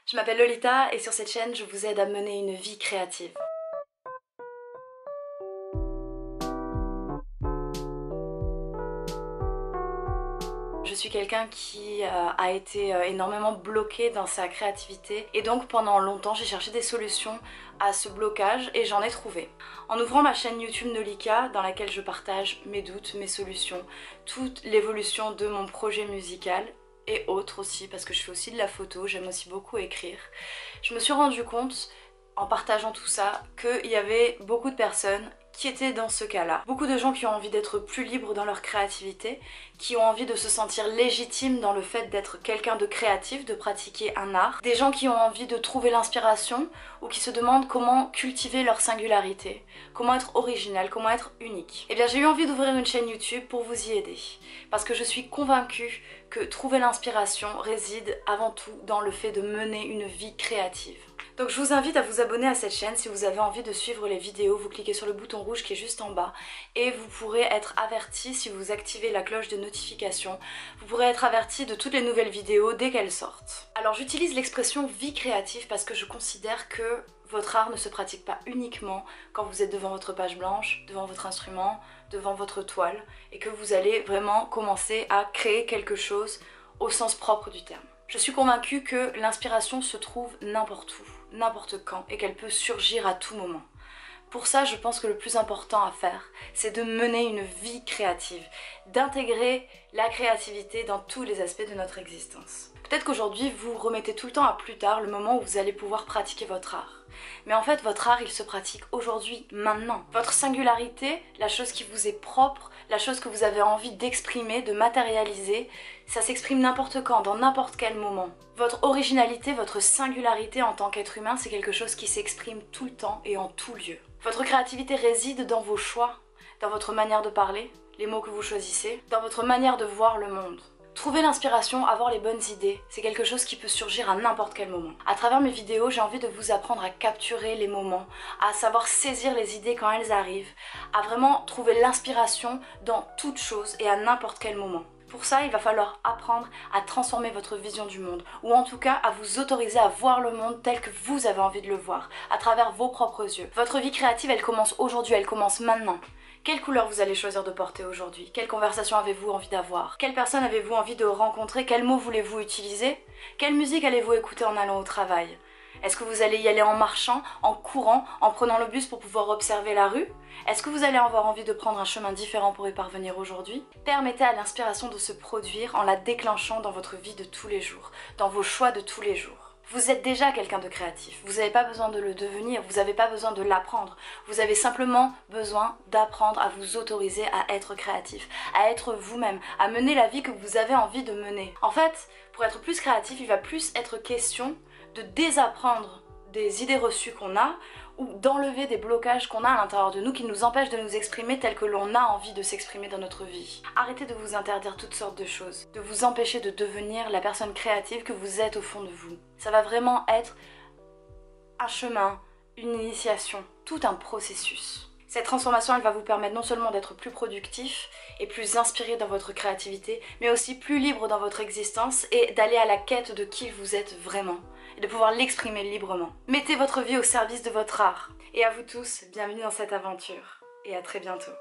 Je m'appelle Lolita et sur cette chaîne, je vous aide à mener une vie créative. Je suis quelqu'un qui a été énormément bloqué dans sa créativité et donc pendant longtemps j'ai cherché des solutions à ce blocage et j'en ai trouvé. En ouvrant ma chaîne YouTube Nolika dans laquelle je partage mes doutes, mes solutions, toute l'évolution de mon projet musical et autres aussi parce que je fais aussi de la photo, j'aime aussi beaucoup écrire, je me suis rendu compte en partageant tout ça qu'il y avait beaucoup de personnes qui étaient dans ce cas-là. Beaucoup de gens qui ont envie d'être plus libres dans leur créativité, qui ont envie de se sentir légitimes dans le fait d'être quelqu'un de créatif, de pratiquer un art. Des gens qui ont envie de trouver l'inspiration ou qui se demandent comment cultiver leur singularité, comment être original, comment être unique. Et bien j'ai eu envie d'ouvrir une chaîne YouTube pour vous y aider. Parce que je suis convaincue que trouver l'inspiration réside avant tout dans le fait de mener une vie créative. Donc je vous invite à vous abonner à cette chaîne si vous avez envie de suivre les vidéos, vous cliquez sur le bouton rouge qui est juste en bas et vous pourrez être averti si vous activez la cloche de notification, vous pourrez être averti de toutes les nouvelles vidéos dès qu'elles sortent. Alors j'utilise l'expression vie créative parce que je considère que votre art ne se pratique pas uniquement quand vous êtes devant votre page blanche, devant votre instrument, devant votre toile et que vous allez vraiment commencer à créer quelque chose au sens propre du terme. Je suis convaincue que l'inspiration se trouve n'importe où, n'importe quand et qu'elle peut surgir à tout moment. Pour ça, je pense que le plus important à faire, c'est de mener une vie créative, d'intégrer la créativité dans tous les aspects de notre existence. Peut-être qu'aujourd'hui, vous remettez tout le temps à plus tard le moment où vous allez pouvoir pratiquer votre art. Mais en fait, votre art, il se pratique aujourd'hui, maintenant. Votre singularité, la chose qui vous est propre, la chose que vous avez envie d'exprimer, de matérialiser, ça s'exprime n'importe quand, dans n'importe quel moment. Votre originalité, votre singularité en tant qu'être humain, c'est quelque chose qui s'exprime tout le temps et en tout lieu. Votre créativité réside dans vos choix, dans votre manière de parler, les mots que vous choisissez, dans votre manière de voir le monde. Trouver l'inspiration, avoir les bonnes idées, c'est quelque chose qui peut surgir à n'importe quel moment. À travers mes vidéos, j'ai envie de vous apprendre à capturer les moments, à savoir saisir les idées quand elles arrivent, à vraiment trouver l'inspiration dans toute chose et à n'importe quel moment. Pour ça, il va falloir apprendre à transformer votre vision du monde, ou en tout cas à vous autoriser à voir le monde tel que vous avez envie de le voir, à travers vos propres yeux. Votre vie créative, elle commence aujourd'hui, elle commence maintenant. Quelle couleur vous allez choisir de porter aujourd'hui? Quelle conversation avez-vous envie d'avoir? Quelle personne avez-vous envie de rencontrer? Quels mots voulez-vous utiliser? Quelle musique allez-vous écouter en allant au travail? Est-ce que vous allez y aller en marchant, en courant, en prenant le bus pour pouvoir observer la rue? Est-ce que vous allez avoir envie de prendre un chemin différent pour y parvenir aujourd'hui? Permettez à l'inspiration de se produire en la déclenchant dans votre vie de tous les jours, dans vos choix de tous les jours. Vous êtes déjà quelqu'un de créatif, vous n'avez pas besoin de le devenir, vous n'avez pas besoin de l'apprendre, vous avez simplement besoin d'apprendre à vous autoriser à être créatif, à être vous-même, à mener la vie que vous avez envie de mener. En fait, pour être plus créatif, il va plus être question de désapprendre des idées reçues qu'on a ou d'enlever des blocages qu'on a à l'intérieur de nous qui nous empêchent de nous exprimer tel que l'on a envie de s'exprimer dans notre vie. Arrêtez de vous interdire toutes sortes de choses, de vous empêcher de devenir la personne créative que vous êtes au fond de vous. Ça va vraiment être un chemin, une initiation, tout un processus. Cette transformation, elle va vous permettre non seulement d'être plus productif et plus inspiré dans votre créativité, mais aussi plus libre dans votre existence et d'aller à la quête de qui vous êtes vraiment et de pouvoir l'exprimer librement. Mettez votre vie au service de votre art. Et à vous tous, bienvenue dans cette aventure et à très bientôt.